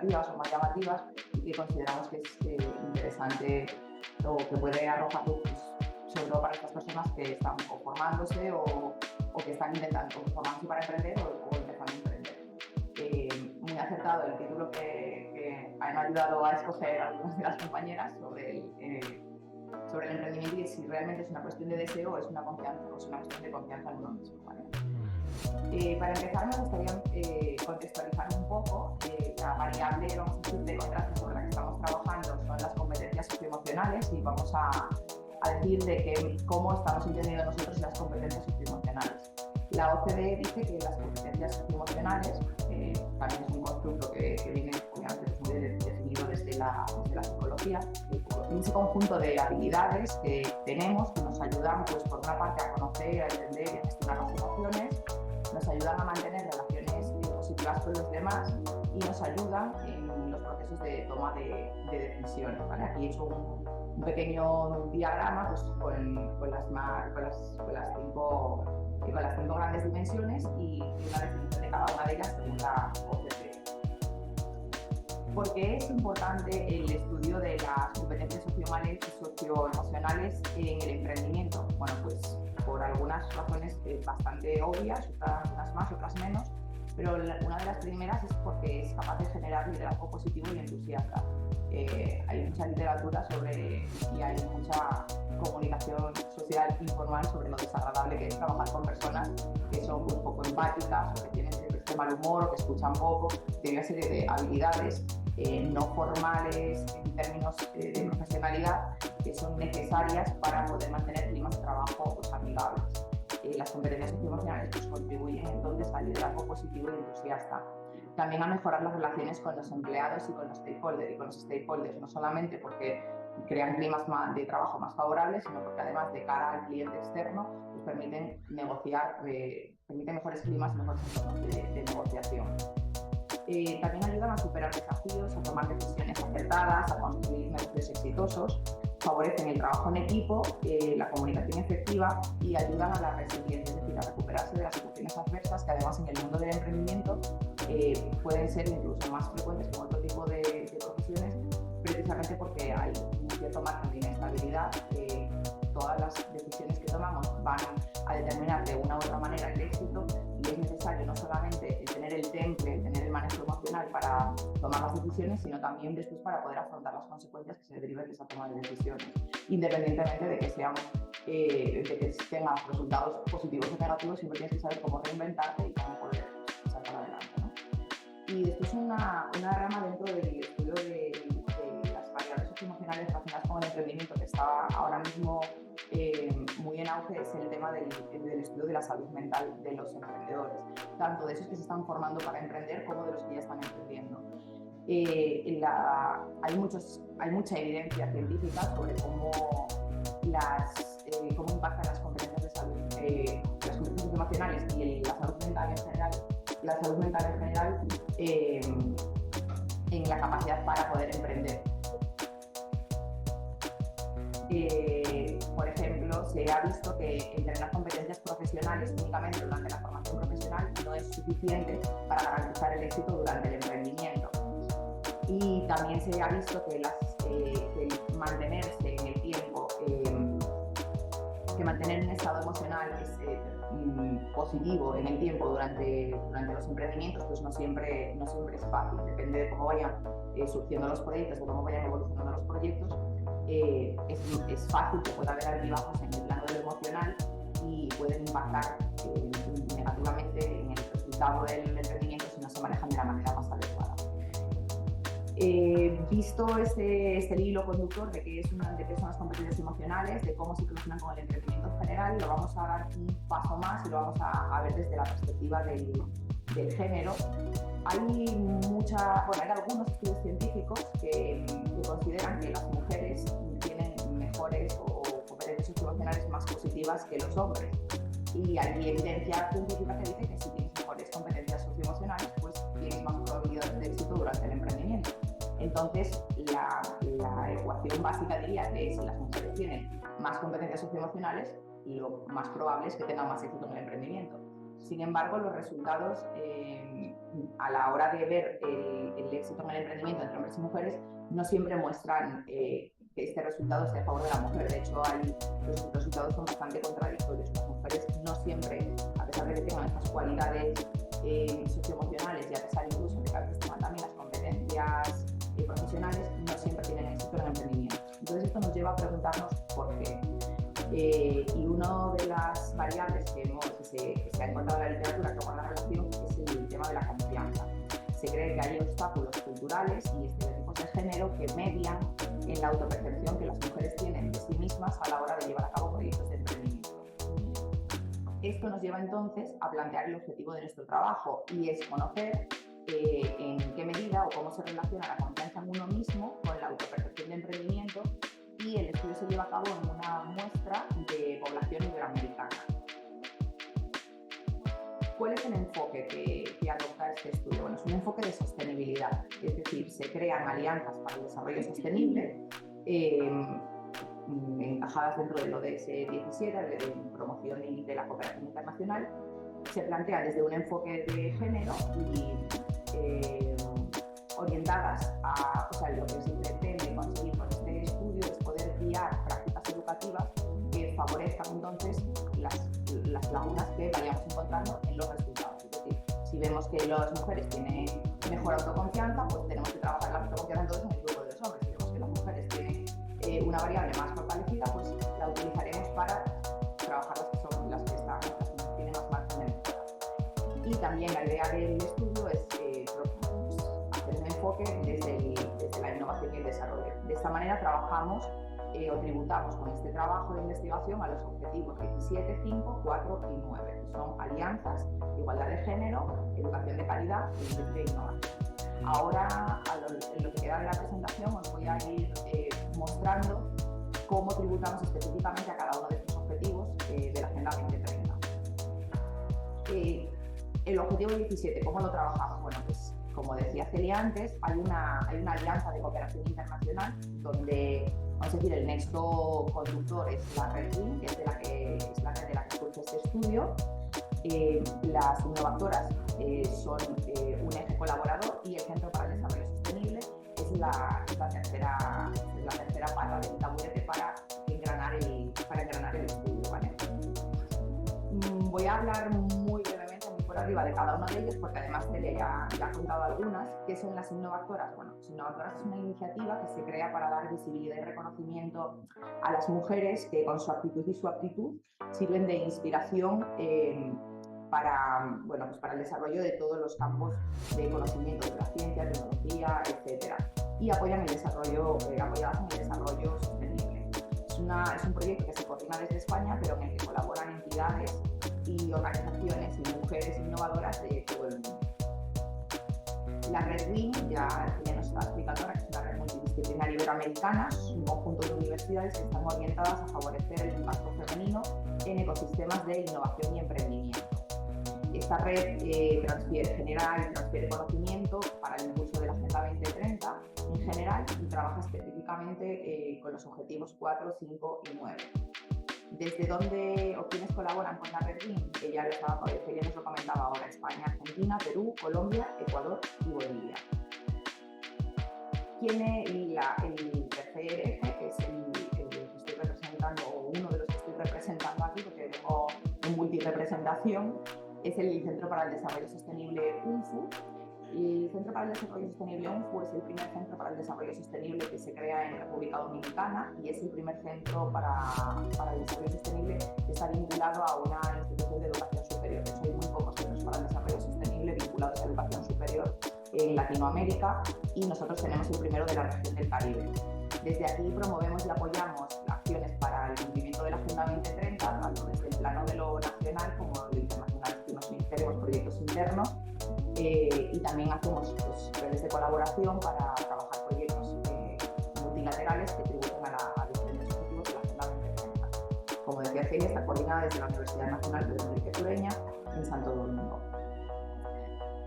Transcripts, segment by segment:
atractivas o más llamativas y que consideramos que es interesante o que puede arrojar luz, sobre todo para estas personas que están o formándose o que están intentando formarse para emprender o empezando a emprender. Muy acertado el título que han ayudado a escoger algunas de las compañeras sobre el emprendimiento y si realmente es una cuestión de deseo o es una cuestión de confianza en uno mismo, ¿vale? Para empezar me gustaría contextualizar un poco la variable, vamos a decir, de contraste sobre la que estamos trabajando son las competencias socioemocionales y vamos a decir de cómo estamos entendiendo nosotros las competencias socioemocionales. La OCDE dice que las competencias socioemocionales, también es un constructo que viene obviamente muy definido desde la psicología, ese conjunto de habilidades que tenemos que nos ayudan, pues, por una parte a conocer, a entender y a gestionar las emociones, nos ayudan a mantener relaciones positivas con los demás y nos ayudan en los procesos de toma de decisiones, ¿vale? Aquí he hecho un pequeño diagrama, pues, con las cinco grandes dimensiones y una definición de cada una de ellas según la OCDE. ¿Por qué es importante el estudio de las competencias socioemocionales en el emprendimiento? Bueno, pues por algunas razones bastante obvias, unas más, otras menos, pero una de las primeras es porque es capaz de generar liderazgo positivo y entusiasta. Hay mucha literatura y hay mucha comunicación social informal sobre lo desagradable que es trabajar con personas que son un poco empáticas o que tienen este mal humor o que escuchan poco. Tiene una serie de habilidades no formales en términos de profesionalidad que son necesarias para poder mantener climas de trabajo, pues, amigables. Las competencias socioemocionales, pues, contribuyen entonces al liderazgo positivo y entusiasta. También a mejorar las relaciones con los empleados y con los stakeholders, no solamente porque crean climas de trabajo más favorables, sino porque además de cara al cliente externo, pues, permiten negociar, permiten mejores climas y mejores entornos de negociación. También ayudan a superar desafíos, a tomar decisiones acertadas, a construir negocios exitosos, favorecen el trabajo en equipo, la comunicación efectiva y ayudan a la resiliencia, es decir, a recuperarse de las situaciones adversas que además en el mundo del emprendimiento pueden ser incluso más frecuentes que otro tipo de profesiones, precisamente porque hay un cierto margen de inestabilidad. Todas las decisiones que tomamos van a determinar de una u otra manera el éxito y es necesario no solamente tener el temple, tener el manejo emocional para tomar las decisiones, sino también después para poder afrontar las consecuencias que se deriven de esa toma de decisiones, independientemente de que tengan resultados positivos o negativos. Siempre tienes que saber cómo reinventarte y cómo poder sacar adelante, ¿no? Y después una rama dentro del estudio de las variables socioemocionales relacionadas con el emprendimiento que está ahora mismo muy en auge es el tema del estudio de la salud mental de los emprendedores, tanto de esos que se están formando para emprender como de los que ya están emprendiendo. Hay mucha evidencia científica sobre cómo impactan las competencias de salud, las competencias emocionales y la salud mental en general, en la capacidad para poder emprender. Por ejemplo, se ha visto que entrenar competencias profesionales únicamente durante la formación profesional no es suficiente para garantizar el éxito durante el emprendimiento. Y también se ha visto que mantenerse en el tiempo, que mantener un estado emocional positivo en el tiempo durante los emprendimientos, pues no siempre es fácil. Depende de cómo vayan surgiendo los proyectos, de cómo vayan evolucionando los proyectos. Es fácil que pueda haber altibajos en el plano de lo emocional y pueden impactar negativamente en el resultado del emprendimiento si no se manejan de la manera más adecuada. Visto este hilo conductor de qué son las competencias emocionales, de cómo se relacionan con el emprendimiento en general, lo vamos a dar un paso más y lo vamos a ver desde la perspectiva del género. Hay algunos estudios científicos que consideran que las mujeres tienen mejores o competencias socioemocionales más positivas que los hombres. Y hay evidencia científica que dice que si tienes mejores competencias socioemocionales, pues tienes más probabilidades de éxito durante el emprendimiento. Entonces, la ecuación básica diría que si las mujeres tienen más competencias socioemocionales, lo más probable es que tengan más éxito en el emprendimiento. Sin embargo, los resultados a la hora de ver el éxito en el emprendimiento entre hombres y mujeres no siempre muestran que este resultado esté a favor de la mujer. De hecho, los resultados son bastante contradictorios. Las mujeres no siempre, a pesar de que tengan estas cualidades socioemocionales y a pesar incluso de que a veces tengan también las competencias profesionales, no siempre tienen éxito en el emprendimiento. Entonces esto nos lleva a preguntarnos por qué. Y una de las variables que se ha encontrado en la literatura que guarda relación es el tema de la confianza. Se cree que hay obstáculos culturales y estereotipos de género que median en la autopercepción que las mujeres tienen de sí mismas a la hora de llevar a cabo proyectos de emprendimiento. Esto nos lleva entonces a plantear el objetivo de nuestro trabajo y es conocer en qué medida o cómo se relaciona la confianza en uno mismo con la autopercepción de emprendimiento, y el estudio se lleva a cabo en una muestra de población iberoamericana. ¿Cuál es el enfoque que adopta este estudio? Bueno, es un enfoque de sostenibilidad, es decir, se crean alianzas para el desarrollo sostenible encajadas dentro del ODS 17, de promoción y de la cooperación internacional. Se plantea desde un enfoque de género y orientadas a, o sea, lo que se pretende conseguir con este estudio es poder guiar prácticas educativas que favorezcan entonces las lagunas que vayamos encontrando en los resultados. Es decir, si vemos que las mujeres tienen mejor autoconfianza, pues tenemos que trabajar la autoconfianza entonces en el grupo de los hombres. Si vemos que las mujeres tienen una variable más fortalecida, pues la utilizaremos para trabajar las que tienen más margen de mejora. Y también la idea del estudio es hacer un enfoque desde la innovación y el desarrollo. De esta manera trabajamos o tributamos con este trabajo de investigación a los objetivos 17, 5, 4 y 9, que son alianzas, igualdad de género, educación de calidad y industria e innovación. Ahora, en lo que queda de la presentación, os voy a ir mostrando cómo tributamos específicamente a cada uno de estos objetivos de la Agenda 2030. El objetivo 17, ¿cómo lo trabajamos? Bueno, pues como decía Celia antes, hay una alianza de cooperación internacional donde, vamos a decir, el nexo conductor es la red WIN, que es la red de la que surge este estudio. Las innovadoras son un eje colaborador y el Centro para el Desarrollo Sostenible es la tercera pata del taburete para engranar el estudio, ¿vale? Voy a hablar muy brevemente, muy por arriba de cada uno de ellos, porque además Celia ya ha contado algunas. ¿Qué son las innovadoras? Bueno, las innovadoras es una iniciativa que se crea para dar visibilidad y reconocimiento a las mujeres que con su actitud y su aptitud sirven de inspiración para el desarrollo de todos los campos de conocimiento de la ciencia, tecnología, etc. Y apoyadas en el desarrollo sostenible. Es un proyecto que se coordina desde España, pero en el que colaboran entidades y organizaciones y mujeres innovadoras de todo el mundo. La red WIN, ya nos está explicando ahora, que es una red multidisciplinaria iberoamericana, un conjunto de universidades que están orientadas a favorecer el impacto femenino en ecosistemas de innovación y emprendimiento. Esta red genera y transfiere conocimiento para el impulso de la Agenda 2030 en general y trabaja específicamente con los objetivos 4, 5 y 9. ¿Desde dónde o quiénes colaboran con la red WIN? Que ya nos lo comentaba ahora: España, Argentina, Perú, Colombia, Ecuador y Bolivia. Tiene el tercer eje, que es el que estoy representando, o uno de los que estoy representando aquí, porque tengo en multirepresentación, es el Centro para el Desarrollo Sostenible UNFU. El Centro para el Desarrollo Sostenible UNFU es el primer centro para el desarrollo sostenible que se crea en República Dominicana y es el primer centro para el desarrollo sostenible que está vinculado a una institución de educación superior. De hecho, hay muy pocos centros para el desarrollo sostenible vinculados a educación superior en Latinoamérica y nosotros tenemos el primero de la región del Caribe. Desde aquí promovemos y apoyamos acciones para el cumplimiento de la Agenda 2030, tanto desde el plano de lo nacional como de lo internacional. Tenemos proyectos internos y también hacemos redes de colaboración para trabajar proyectos multilaterales que tributen a diferentes objetivos de la Agenda 2030. Como decía Celia, está coordinada desde la Universidad Nacional Pedro Enrique Sureña en Santo Domingo.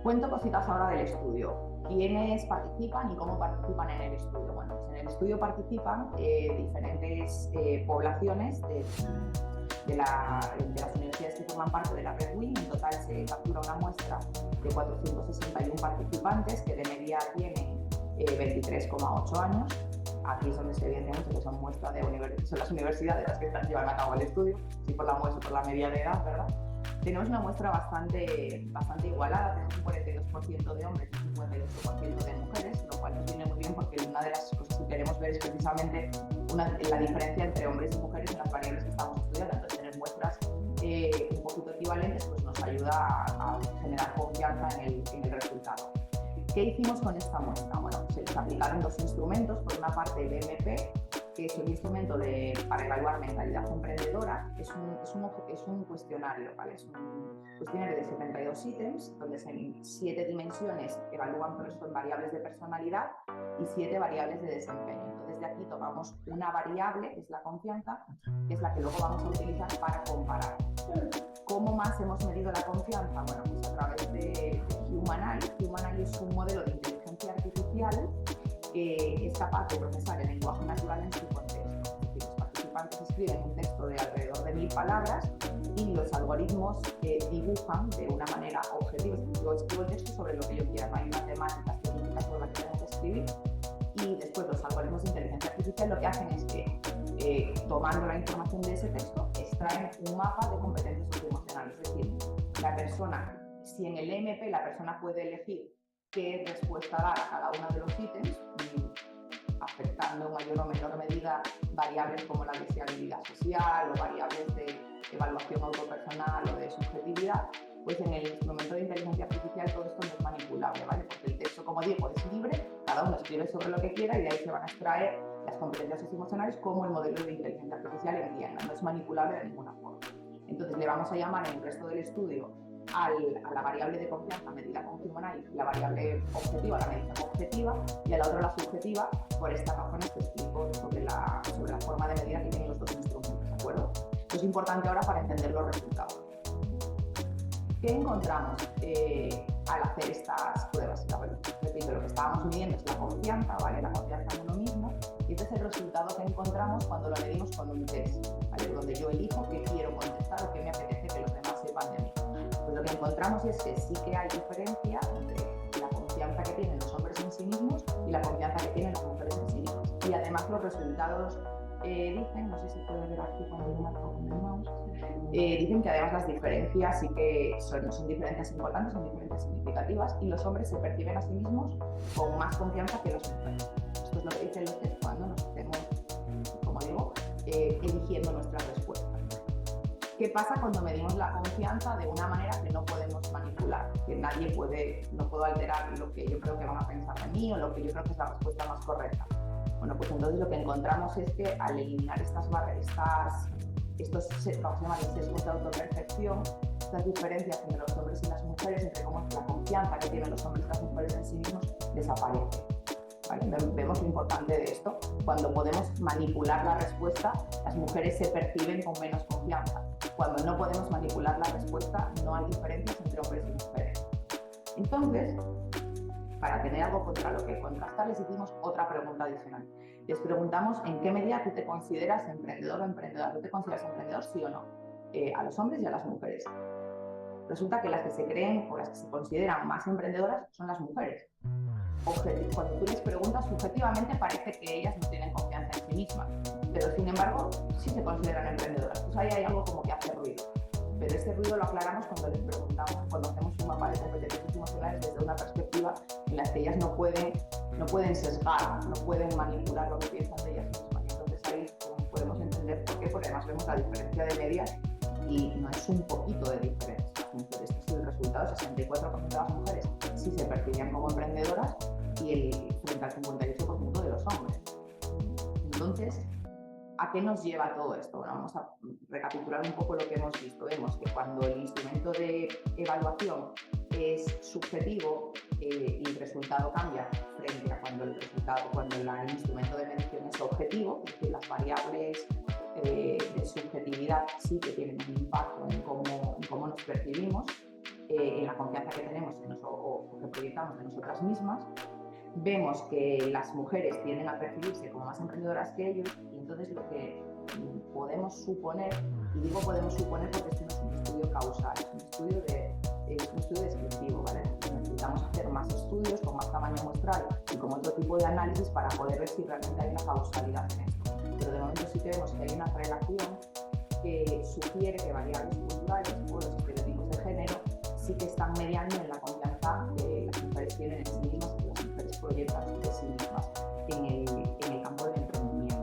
Cuento cositas ahora del estudio. ¿Quiénes participan y cómo participan en el estudio? Bueno, pues en el estudio participan diferentes poblaciones de las universidades que forman parte de la Red WIN. En total se captura una muestra de 461 participantes que de media tienen 23,8 años. Aquí es donde se evidencia mucho que son muestras de son las universidades las que están llevando a cabo el estudio, sí por la muestra, por la media de edad, ¿verdad? Tenemos una muestra bastante igualada, tenemos un 42% de hombres y un 58% de mujeres, lo cual nos viene muy bien porque una de las cosas que queremos ver es precisamente la diferencia entre hombres y mujeres en las variables que estamos estudiando. Entonces, tener muestras un poquito equivalentes pues nos ayuda a generar confianza en el resultado. ¿Qué hicimos con esta muestra? Bueno, se les aplicaron dos instrumentos. Por una parte, el EMP, que es un instrumento para evaluar mentalidad emprendedora. Es un cuestionario, ¿vale? Es un cuestionario de 72 ítems, donde en 7 dimensiones evalúan variables de personalidad y 7 variables de desempeño. Entonces, de aquí tomamos una variable, que es la confianza, que es la que luego vamos a utilizar para comparar. ¿Cómo más hemos medido la confianza? Bueno, pues a través de HumanEye. HumanEye es un modelo de inteligencia artificial que es capaz de procesar el lenguaje natural en su contexto. Es decir, los participantes escriben un texto de alrededor de 1000 palabras y los algoritmos dibujan de una manera objetiva. Yo escribo el texto sobre lo que yo quiera, no hay una temática específica sobre la que tengo que escribir, y después los algoritmos de inteligencia artificial lo que hacen es que, tomando la información de ese texto, extraen un mapa de competencias socioemocionales. Es decir, la persona, si en el EMP la persona puede elegir qué respuesta dar a cada uno de los ítems, afectando en mayor o menor medida variables como la deseabilidad social o variables de evaluación autopersonal o de subjetividad, pues en el instrumento de inteligencia artificial todo esto no es manipulable, ¿vale? Porque el texto, como digo, es libre, cada uno escribe sobre lo que quiera y de ahí se van a extraer las competencias socioemocionales como el modelo de inteligencia artificial entienda, no es manipulable de ninguna forma. Entonces le vamos a llamar en el resto del estudio a la variable de confianza medida con HumanEye, la variable objetiva, la medida objetiva, y a la otra la subjetiva, por estas razones que explico sobre la forma de medida que tienen los dos instrumentos, ¿de acuerdo? Esto es importante ahora para entender los resultados. ¿Qué encontramos al hacer estas pruebas? Repito, lo que estábamos midiendo es la confianza, ¿vale? La confianza en uno mismo, y este es el resultado que encontramos cuando lo medimos con un test, ¿vale? Donde yo elijo qué quiero contestar o qué me apetece que los demás sepan de mí. Pues lo que encontramos es que sí que hay diferencia entre la confianza que tienen los hombres en sí mismos y la confianza que tienen las mujeres en sí mismas. Y además los resultados dicen, no sé si puede ver aquí cuando yo marco con el mouse, dicen que además las diferencias sí que son diferencias importantes, son diferencias significativas, y los hombres se perciben a sí mismos con más confianza que las mujeres. Esto es lo que dicen los test cuando nos estemos, como digo, eligiendo nuestras respuestas. ¿Qué pasa cuando medimos la confianza de una manera que no podemos manipular? Que no puedo alterar lo que yo creo que van a pensar de mí o lo que yo creo que es la respuesta más correcta. Bueno, pues entonces lo que encontramos es que al eliminar estos sesgos de autopercepción, estas diferencias entre los hombres y las mujeres, entre cómo la confianza que tienen los hombres y las mujeres en sí mismos, desaparece. ¿Vale? Vemos lo importante de esto. Cuando podemos manipular la respuesta, las mujeres se perciben con menos confianza. Cuando no podemos manipular la respuesta, no hay diferencias entre hombres y mujeres. Entonces, para tener algo contra lo que contrastar, les hicimos otra pregunta adicional. Les preguntamos en qué medida tú te consideras emprendedor o emprendedora. ¿Tú te consideras emprendedor, sí o no? A los hombres y a las mujeres. Resulta que las que se creen o las que se consideran más emprendedoras son las mujeres. Cuando tú les preguntas, subjetivamente parece que ellas no tienen confianza en sí mismas, pero sin embargo sí se consideran emprendedoras. Pues ahí hay algo como que hace ruido. Pero ese ruido lo aclaramos cuando les preguntamos, cuando hacemos un mapa de competencias emocionales desde una perspectiva en la que ellas no pueden sesgar, no pueden manipular lo que piensan de ellas mismas. Y entonces ahí podemos entender por qué, porque además vemos la diferencia de medias y no es un poquito de diferencia. Entonces, este es el resultado: 64% de las mujeres sí se percibían como emprendedoras y frente al 58% de los hombres. Entonces, ¿a qué nos lleva todo esto? Bueno, vamos a recapitular un poco lo que hemos visto. Vemos que cuando el instrumento de evaluación es subjetivo y el resultado cambia frente a cuando el instrumento de medición es objetivo, es decir, las variables de subjetividad sí que tienen un impacto en cómo nos percibimos. en la confianza que tenemos o que proyectamos de nosotras mismas, vemos que las mujeres tienden a percibirse como más emprendedoras que ellos, y entonces lo que podemos suponer, y digo podemos suponer porque esto no es un estudio causal, es un estudio descriptivo, ¿vale? Necesitamos hacer más estudios con más tamaño muestral y con otro tipo de análisis para poder ver si realmente hay una causalidad en esto. Pero de momento sí que vemos que hay una relación que sugiere que variables culturales o los estereotipos de género sí que están mediando en la confianza que las mujeres tienen en sí mismas, que las mujeres proyectan de sí mismas en el campo del emprendimiento.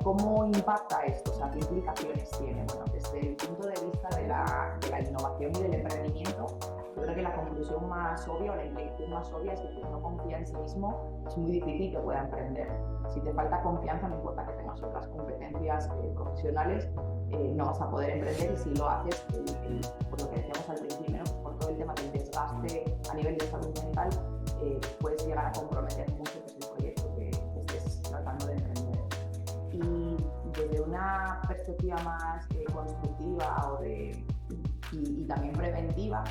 ¿Cómo impacta esto? O sea, ¿qué implicaciones tiene? Bueno, desde el punto de vista de la innovación y del emprendimiento, yo creo que la conclusión más obvia o la implicación más obvia es que quien no confía en sí mismo es muy difícil que pueda emprender. Si te falta confianza, no importa que tengas otras competencias profesionales, no vas a poder emprender, y si lo haces, por lo que decíamos al principio, ¿no? Pues por todo el tema del desgaste a nivel de salud mental, puedes llegar a comprometer mucho pues, el proyecto que estés tratando de emprender. Y desde una perspectiva más constructiva y también preventiva,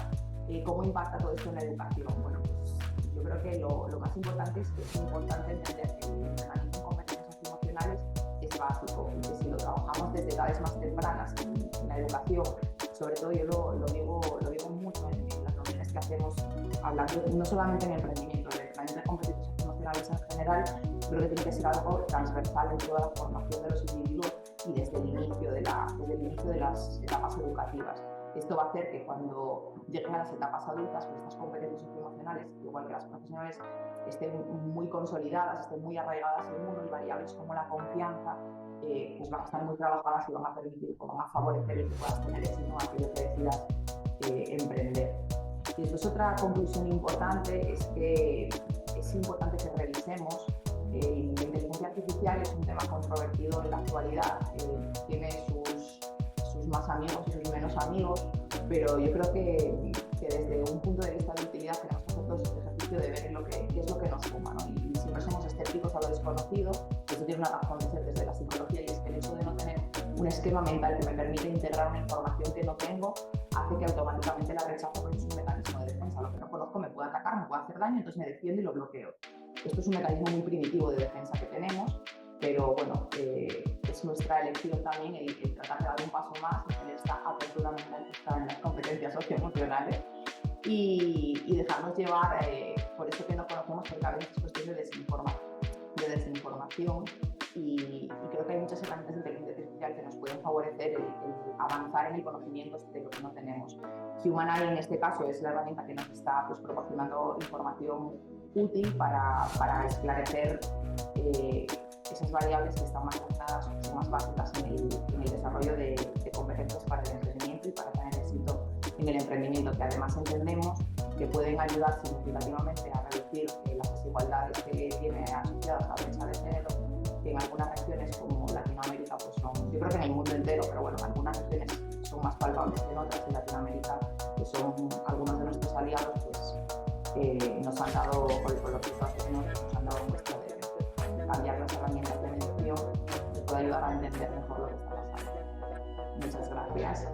¿cómo impacta todo esto en la educación? Bueno, pues yo creo que lo más importante es que es importante entender que el entrenamiento en competencias socioemocionales es básico, y que si lo trabajamos desde edades más tempranas en la educación, sobre todo yo lo digo mucho en las reuniones que hacemos, hablando no solamente en emprendimiento, el entrenamiento de competencias socioemocionales en general, creo que tiene que ser algo transversal en toda la formación de los individuos y desde el inicio de las etapas educativas. Esto va a hacer que cuando lleguen a las etapas adultas, pues estas competencias socioemocionales, igual que las profesionales, estén muy consolidadas, estén muy arraigadas en uno, y variables como la confianza pues van a estar muy trabajadas y van a permitir, van a favorecer el que puedas tener éxito en aquello que decidas emprender. Y después otra conclusión importante es que es importante que revisemos. La inteligencia artificial es un tema controvertido en la actualidad, tiene sus más amigos y sus menos amigos, pero yo creo que desde un punto de vista de utilidad tenemos que hacer todo este ejercicio de ver qué es lo que nos suma, ¿no? Y siempre somos escépticos a lo desconocido. Eso tiene una razón de ser desde la psicología, y es que el hecho de no tener un esquema mental que me permite integrar una información que no tengo hace que automáticamente la rechazo, porque es un mecanismo de defensa. Lo que no conozco me puede atacar, me puede hacer daño, entonces me defiendo y lo bloqueo. Esto es un mecanismo muy primitivo de defensa que tenemos, pero bueno, es nuestra elección también el tratar de dar un paso más, en tener esta apertura mental que está en las competencias socioemocionales y dejarnos llevar por eso que no conocemos, porque a veces es cuestión de desinformación, y creo que hay muchas herramientas de inteligencia artificial que nos pueden favorecer el avanzar en el conocimiento de lo que no tenemos. Human.AI en este caso es la herramienta que nos está pues, proporcionando información útil para esclarecer esas variables que están más relacionadas, que son más básicas en el desarrollo de competencias para el emprendimiento y para tener éxito en el emprendimiento, que además entendemos que pueden ayudar significativamente a reducir las desigualdades que tiene asociadas a la brecha de género, que en algunas regiones como Latinoamérica pues son, yo creo que en el mundo entero, pero bueno, en algunas regiones son más palpables que en otras. En Latinoamérica, que son algunos de nuestros aliados, pues nos han dado, con los resultados que nos han dado muestra de cambiar las herramientas de medición, que puede ayudar a entender mejor lo que está pasando. Muchas gracias.